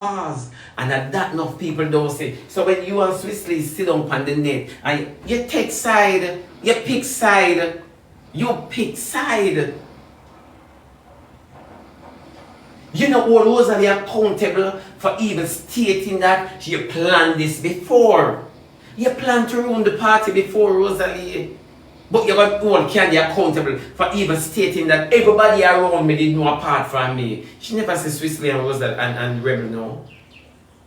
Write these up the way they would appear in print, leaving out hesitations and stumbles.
cause. And that enough people don't say. So when you and Swisley sit down on the net and you take side, you pick side, you know all Rosalie accountable for even stating that you planned this before. You planned to ruin the party before, Rosalie. But you're going to hold Candy accountable for even stating that everybody around me did know apart from me. She never said Swisley and Rosalie and Rebel, no.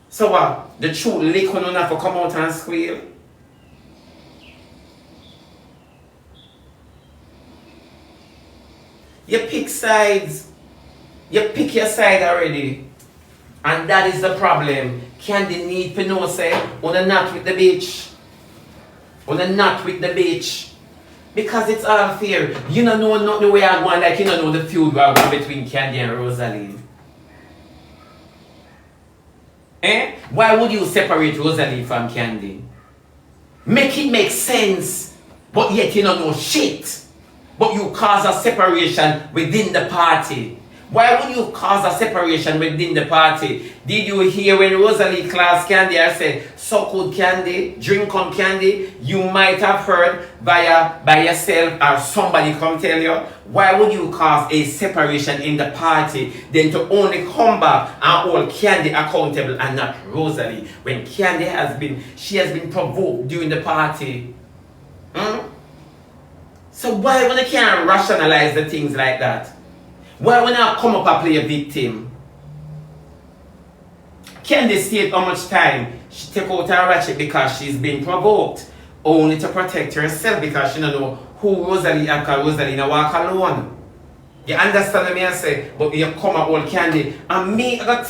So what? The truth lick on her for come out and squeal? You pick sides. You pick your side already. And that is the problem. Candy need to know, say, on not with the bitch. On not with the bitch. Because it's all fair. You don't know not the way I'm going, like you don't know the feud going between Candy and Rosalie. Eh? Why would you separate Rosalie from Candy? Make it make sense. But yet you don't know shit. But you cause a separation within the party. Why would you cause a separation within the party? Did you hear when Rosalie class Candy I said, suck good Candy, drink on Candy? You might have heard by yourself or somebody come tell you. Why would you cause a separation in the party then to only come back and hold Candy accountable and not Rosalie? When Candy has been provoked during the party. So why when you can't rationalize the things like that? Why when I come up and play a victim? Candy state how much time she take out her ratchet because she's been provoked, only to protect herself because she don't know who Rosalie and Rosalie now walk alone. You understand me I say? But you come up all Candy and me I got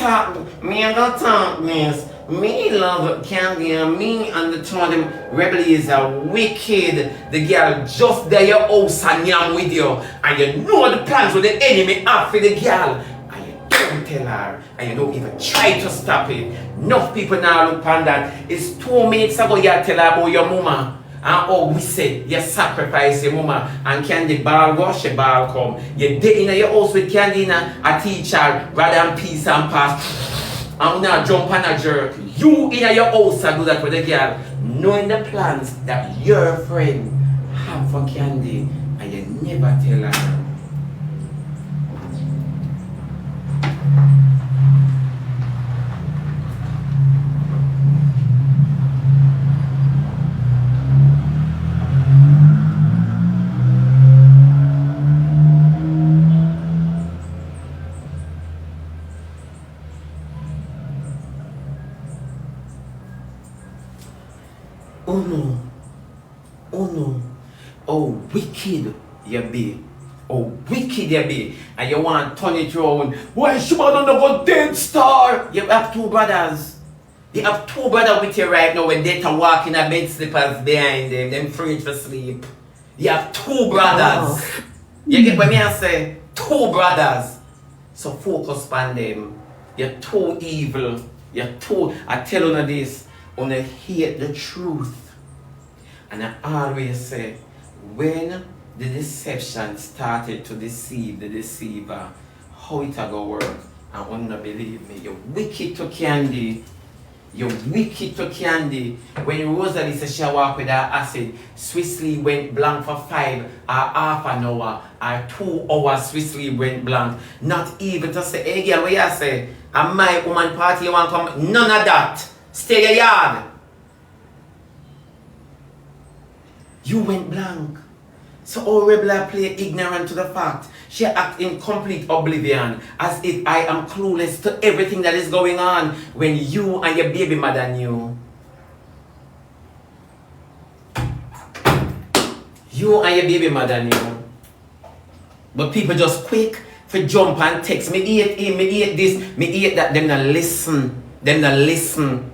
talk miss. Me love Candy and me and the two of them Rebel is a wicked. The girl just there your house and yam with you. And you know the plans with the enemy have for the girl. And you don't tell her. And you don't even try to stop it. Enough people now look on that. It's 2 minutes ago you tell her about your mama. And oh we say you sacrifice your mama. And Candy ball go, SheBada come. You're dead in your house with Candy a teacher rather than peace and pass. I'm not jump on a jerk. You in your house and do that with a girl, knowing the plans that your friend have for Candy, and you never tell her. Oh no, oh wicked you be, oh wicked you be, and you want to turn it around. Why SheBada not go dead star? You have 2 brothers. You have 2 brothers with you right now when they can walk in a bed slippers behind them free for sleep. You have 2 brothers. Oh. You get what me I say? 2 brothers. So focus on them. You're too evil. I tell you this, you hate the truth. And I always say, when the deception started to deceive the deceiver, how it a go work? And you not believe me. You're wicked to Candy. You're wicked to Candy. When Rosalie said she walk with her acid, Swisley went blank for 5 or half an hour or 2 hours. Swisley went blank. Not even to say, hey girl, what you say? At my woman party you want to come? None of that. Stay your yard. You went blank. So all Rebel play ignorant to the fact. She act in complete oblivion as if I am clueless to everything that is going on when you and your baby mother knew. You and your baby mother knew. But people just quick for jump and text. Me hate him, me hate this, me hate that. Them not listen. Them not listen.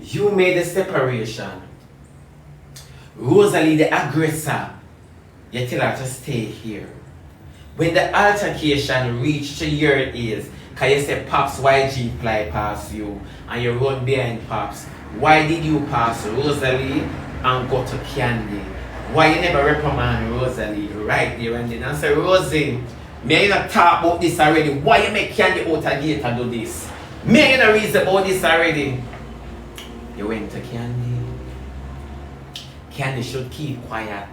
You made a separation. Rosalie, the aggressor, you tell her to stay here. When the altercation reached to your ears, can you say, Pops, why G fly past you? And you run behind Pops. Why did you pass Rosalie and go to Candy? Why you never reprimand Rosalie right there and then and say, Rosie, Me you not talk about this already. Why you make Candy out of gate and do this? Me you not reason about this already. You went to Candy. Candy should keep quiet.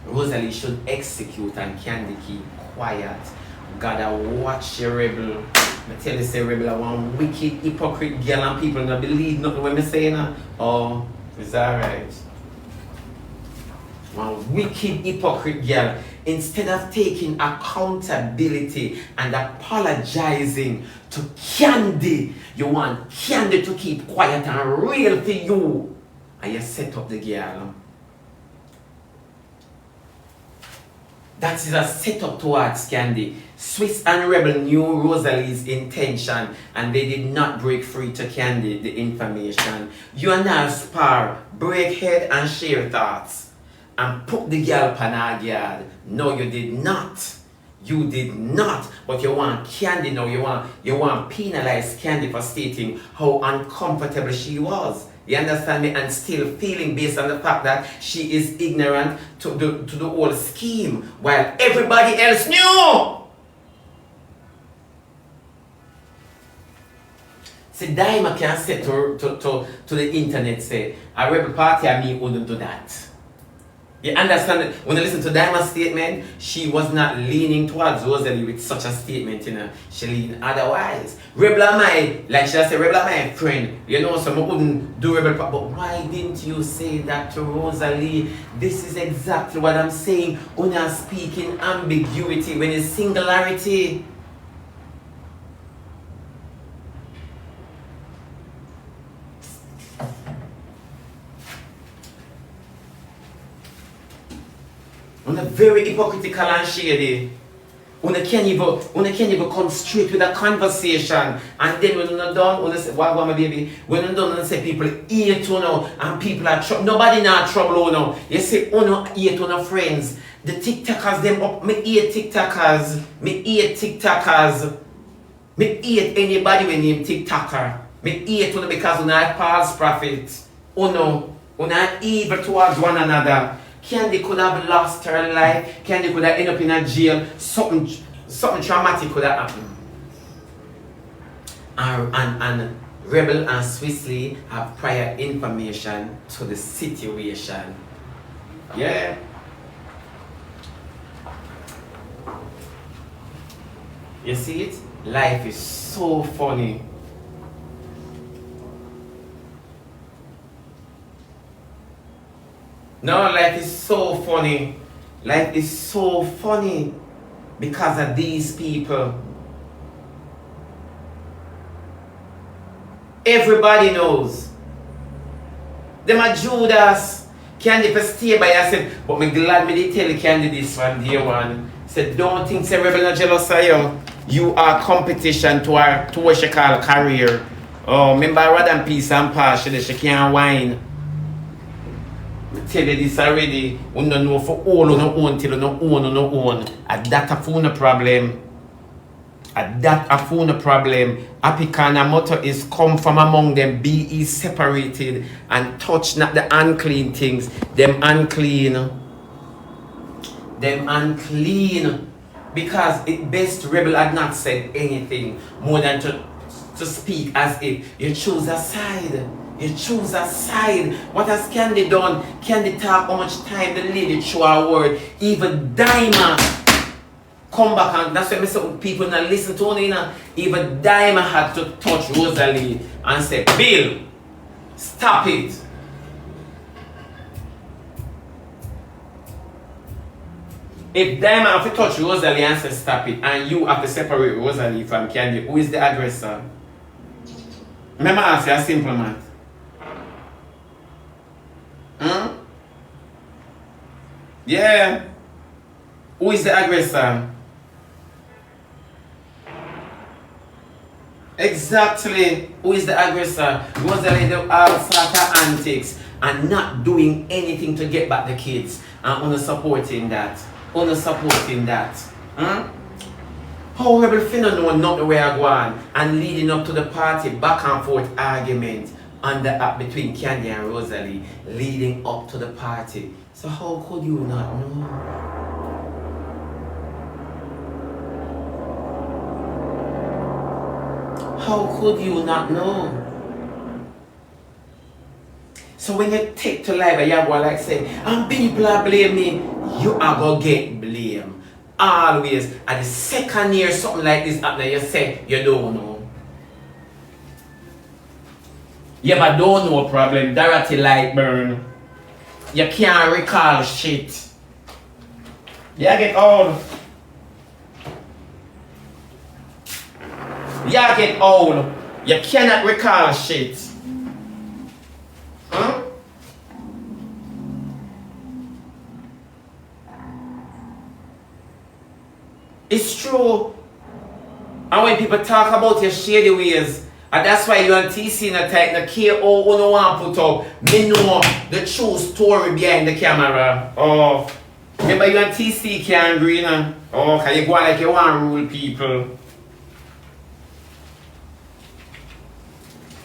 Rosalie should execute and Candy keep quiet. Gotta watch your rebel. I tell you, say rebel, I want wicked, hypocrite girl and people not believe nothing when I say now. Oh, it's alright. One wicked, hypocrite girl. Instead of taking accountability and apologizing to Candy, you want Candy to keep quiet and real for you. And you set up the girl. That is a setup towards Candy. Swiss and Rebel knew Rosalie's intention and they did not break free to Candy the information. You and I spar, break head and share thoughts and put the girl upon our guard. No, you did not. You did not. But you want Candy now. You want penalize Candy for stating how uncomfortable she was. You understand me? And still feeling based on the fact that she is ignorant to the whole scheme while everybody else knew. See, Daima can say to the internet, say, a rebel party and me wouldn't do that. You understand it? When you listen to Daima's statement, she was not leaning towards Rosalie with such a statement, you know. She leaned otherwise. Rebel am I, like she said, Rebel am my friend. You know, so I wouldn't do rebel, but why didn't you say that to Rosalie? This is exactly what I'm saying. When you're speaking ambiguity, when it's singularity. When a very hypocritical and shady. When you can't even come straight with a conversation. And then when you're done, when you say, what my baby? When you're done, you say people hate you now and people are trouble. Nobody not trouble you now. You say, oh no, hate on your friends. The TikTokers, them up. Me hate TikTokers. Me hate TikTokers. Me hate anybody with name TikToker. Me hate you because you not false prophets. Oh no, you not evil towards one another. Candy could have lost her life. Candy could have ended up in a jail. Something traumatic could have happened. And Rebel and Swissley have prior information to the situation. Yeah. You see it? Life is so funny. No, life is so funny. Life is so funny because of these people. Everybody knows. Them are Judas. Candy for stay by yourself. But me glad me they tell Candy this one day one. Said don't think say Rebel not jealous of you. You are competition to what she call career. Oh, remember rather than peace and passion she can't whine. Tell you this already, we don't know for all on our own till you don't own on our own. And that a phone problem. And that a phone problem. Apicana motto is come from among them, be ye separated, and touch not the unclean things. Them unclean. Them unclean. Because it best Rebel had not said anything more than to speak as if you choose a side. You choose a side. What has Candy done? Candy talk how much time the lady show her word. Even Daima come back and that's why some people not listen to me. Even Daima had to touch Rosalie and say, Bill, stop it. If Daima have to touch Rosalie and say stop it, and you have to separate Rosalie from Candy, who is the aggressor? Remember I ask you a simple math. Yeah. Who is the aggressor? Exactly. Who is the aggressor? Rosalie do all sort of antics and not doing anything to get back the kids. And only supporting that. Only supporting that. How Rebel finna know not where I go on and leading up to the party back and forth argument on the app between Candy and Rosalie leading up to the party. So how could you not know? How could you not know? So when you take to life and you go like say, and people are blame me, you are going to get blame. Always. At the second year something like this happen, you say, you don't know. You ever don't know a problem, Dorothy light burn. You can't recall shit. You get old. You get old. You cannot recall shit. Huh? It's true. And when people talk about your shady ways, and that's why you and TC not take no care how you want to put up. Me know the true story behind the camera. Oh. Remember you and TC can't agree now? Oh, can you go on like you want to rule people?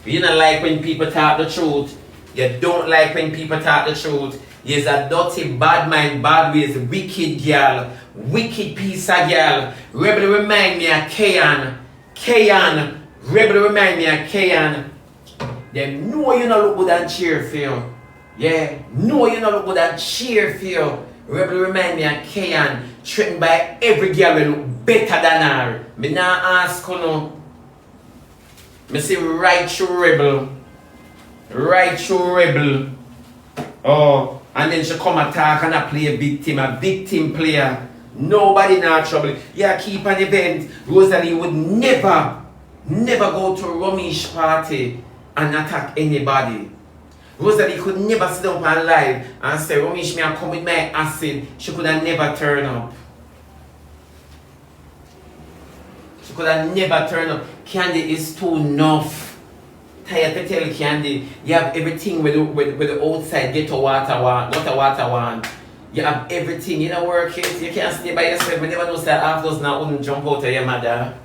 You don't like when people talk the truth. You don't like when people talk the truth. You're a dirty, bad mind, bad ways, wicked girl, wicked piece of girl. Rebel remind me of Kayan. Kayan. Rebel remind me of Kayan. They know you not look good and cheer for you. Yeah, know you not look good and cheer for you. Rebel remind me of Kayan. Threatened by every girl will look better than her. Me not ask you no. Me say right through Rebel. Right through Rebel. Oh, and then she come attack and I play a victim player. Nobody not trouble. Yeah, keep an event. Rosalie would never go to a Romish party and attack anybody. Rosalie could never sit up on live and say, Romish, me I come with my acid. She could have never turn up. She could have never turned up. Candy is too enough. Tired to tell Candy, you have everything with the outside ghetto water one. You have everything, you don't work it, you can't stay by yourself. Me never know say half does not wouldn't jump out of your mother.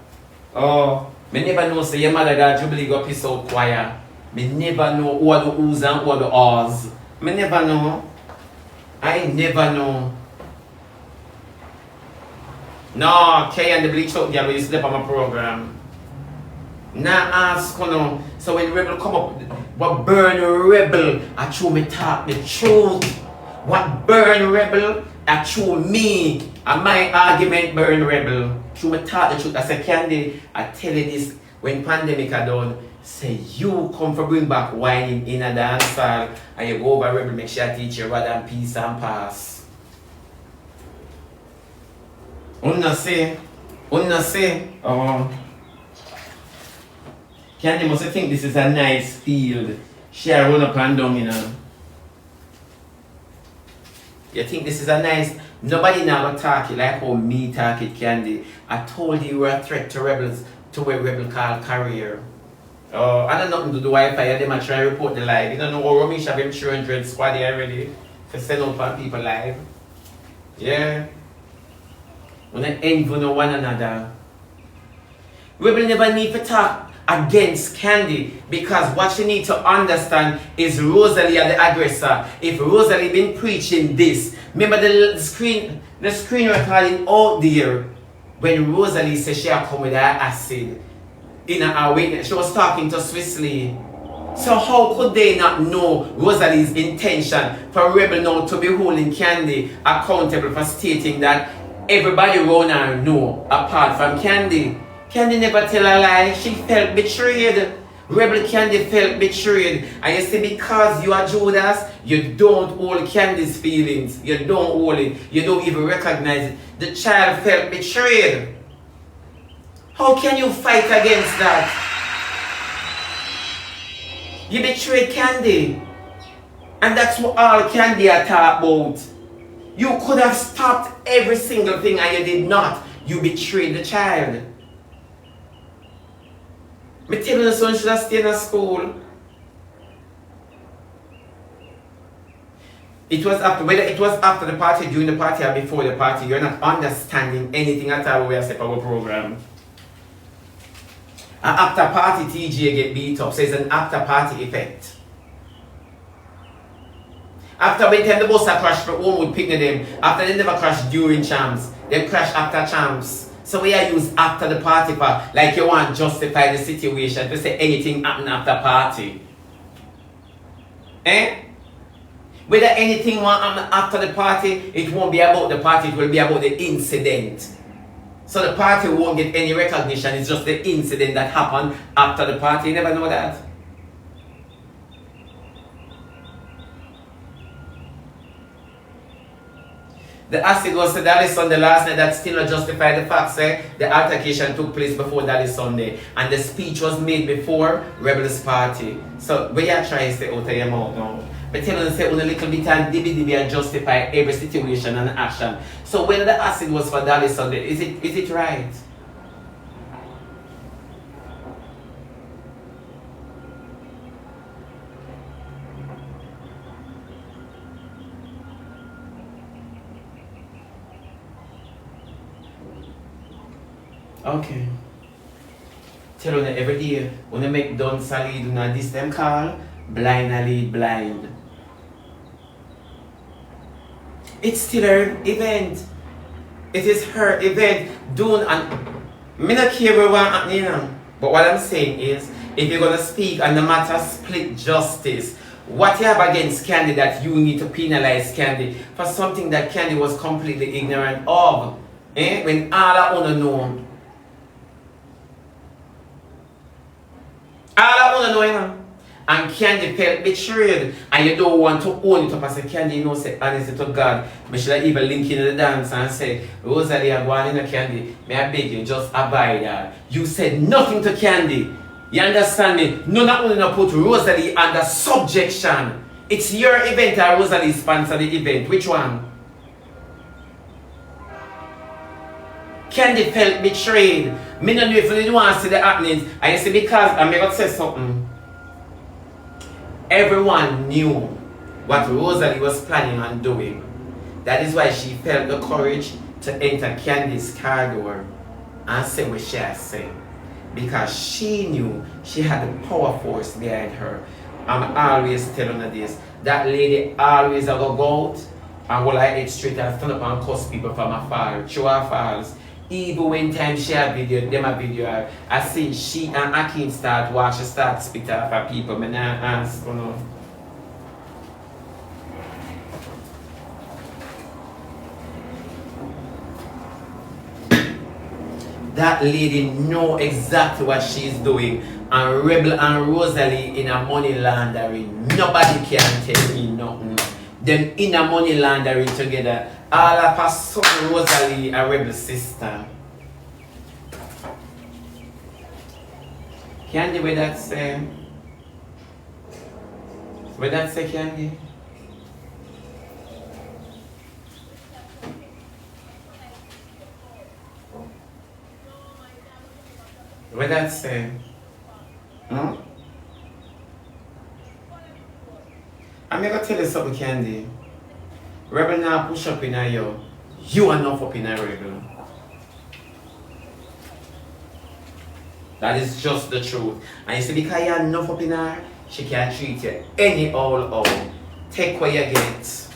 Oh, me never know say your mother got Jubilee go piss out choir. Me never know who are the who's and who are the ahs. Me never know. I never know. No, Kay and the bleach out girl, you sleep on my program. Now ask you know, so when Rebel come up, what burn Rebel, I true me talk the truth. What burn Rebel, I true me, and my argument burn Rebel. True me talk the truth. I say Candy, I tell you this, when pandemic are done, say you come for bring back wine in a dance hall, and you go over Rebel, make sure I teach you rather than peace and pass. Unna say, Candy must think this is a nice field. She run up and down, you know. You think this is a nice... Nobody now gonna talk it like how me talk it, Candy. I told you were a threat to rebels, to what rebel call career. I don't know nothing to do Wi-Fi, they might try to report the live. You don't know how Romish have him 300 squad here already. To send out for people live. Yeah. We don't envy no one another. Rebel never need to talk against Candy because what you need to understand is Rosalie are the aggressor. If Rosalie been preaching this, remember the screen recording out there when Rosalie said she had come with her acid in her witness. She was talking to Swissley. So how could they not know Rosalie's intention for Rebel now to be holding Candy accountable for stating that everybody around her know apart from Candy? Candy never tell a lie. She felt betrayed. Rebel Candy felt betrayed. And you see, because you are Judas, you don't hold Candy's feelings. You don't hold it. You don't even recognize it. The child felt betrayed. How can you fight against that? You betrayed Candy. And that's what all Candy are talking about. You could have stopped every single thing and you did not. You betrayed the child. Me tell you the son should have stayed in school. It was after, whether it was after the party, during the party, or before the party, you're not understanding anything at all we have set our program. An after party TJ get beat up, so it's an after party effect. After when time the bus crash for home would pick them, after they never crash during champs, they crash after champs. So we are used after the party for, like you want to justify the situation to say anything happened after party. Eh? Whether anything will happen after the party, it won't be about the party, it will be about the incident. So the party won't get any recognition, it's just the incident that happened after the party. You never know that. The acid was to Dali Sunday last night. That still not justify the fact that the altercation took place before Dali Sunday. And the speech was made before Rebels Party. So we are trying to say out of your mouth now. But tell us say only a little bit and dibby and justify every situation and action. So whether the acid was for Dali Sunday, is it right? Okay. Tell you every day, when you make done solid, do not this them call blind and lead blind. It's still her event. It is her event. Don't and me not care what happening, you know. But what I'm saying is, if you're gonna speak on the matter split justice, what you have against Candy that you need to penalize Candy for something that Candy was completely ignorant of? When all I wanna know. All I want to know, you know, and Candy felt betrayed, and you don't want to own it up and say, Candy, you know, say, honestly to God, I should have even link in the dance and say, Rosalie, I'm going in Candy, may I beg you, just abide that. You said nothing to Candy. You understand me? No, not only not put Rosalie under subjection. It's your event, and Rosalie sponsor the event. Which one? Candy felt betrayed. Me don't know if you don't want to see the happenings. And you see, because I'm going to say something. Everyone knew what Rosalie was planning on doing. That is why she felt the courage to enter Candy's car door and say what she has said. Because she knew she had the power force behind her. I'm always telling her this. That lady always a go out and will I head straight and stand up and cuss people from afar. Show her falls. Even when time she a video, them a video, I see she and Akim start watch, she start speak to her people. I not ask, you know. That lady know exactly what she's doing. And Rebel and Rosalie in a money laundering. Nobody can tell me nothing. Them in a money laundering together. All of a sudden Rosalie a Rebel sister. Candy, where that say? Where that say, Candy? Where that say? Hmm? I'm gonna tell you something, Candy. Rebel now push up in you. You are not up in a Rebel. That is just the truth. And you see, because you are enough up in her, she can treat you any all. Take what you get.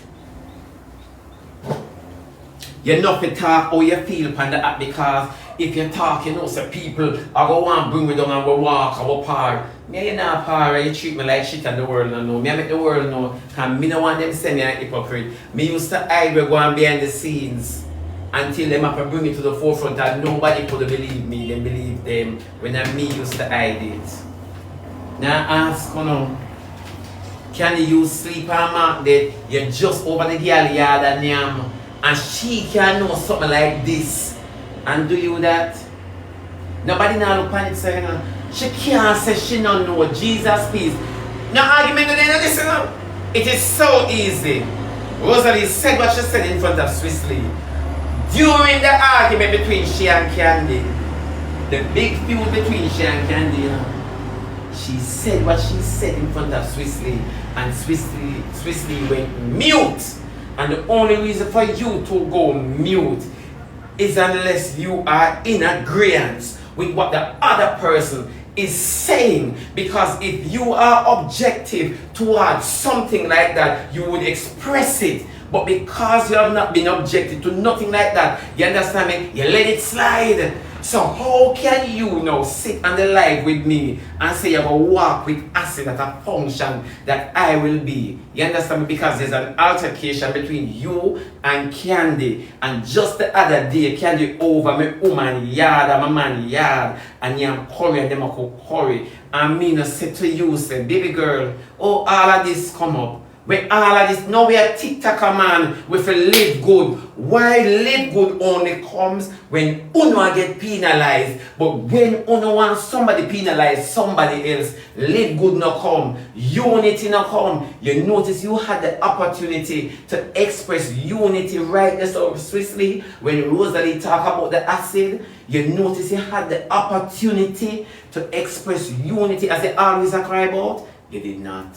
You're not to talk how you feel upon the app, because if you talk, you know, so people are going to want to bring me down and go walk or par. Me, you're not par, you treat me like shit in the world now. Me, I make the world know, because me don't want them to say me a hypocrite. Me used to hide going behind the scenes until them have to bring it to the forefront and nobody could believe me. They believe them when me used to hide it. Now ask, you know, can you sleep and mark that you're just over the girl yard and yam and she can know something like this and do you that? Nobody now look panic saying, you know, she can't say she don't know. Jesus please. No argument with this, you know. It is so easy. Rosalie said what she said in front of Swiss Lee. During the argument between she and Candy, the big feud between she and Candy, you know, she said what she said in front of Swiss Lee, and Swiss Lee went mute. And the only reason for you to go mute is unless you are in agreement with what the other person is saying. Because if you are objective towards something like that, you would express it. But because you have not been objected to nothing like that, you understand me? You let it slide. So how can you now sit on the live with me and say you're going to walk with acid at a function that I will be? You understand me? Because there's an altercation between you and Candy. And just the other day, Candy over my woman yard and my man yard. And you curry and them I could curry. And me said to you, say, baby girl, oh, all of this come up. When all of this, now we are TikToker man, we feel live good. Why live good only comes when uno get penalized, but when uno wants somebody penalize somebody else, live good no come, unity no come. You notice you had the opportunity to express unity right there so swiftly when Rosalie talk about the acid. You notice you had the opportunity to express unity as they always cry about. You did not.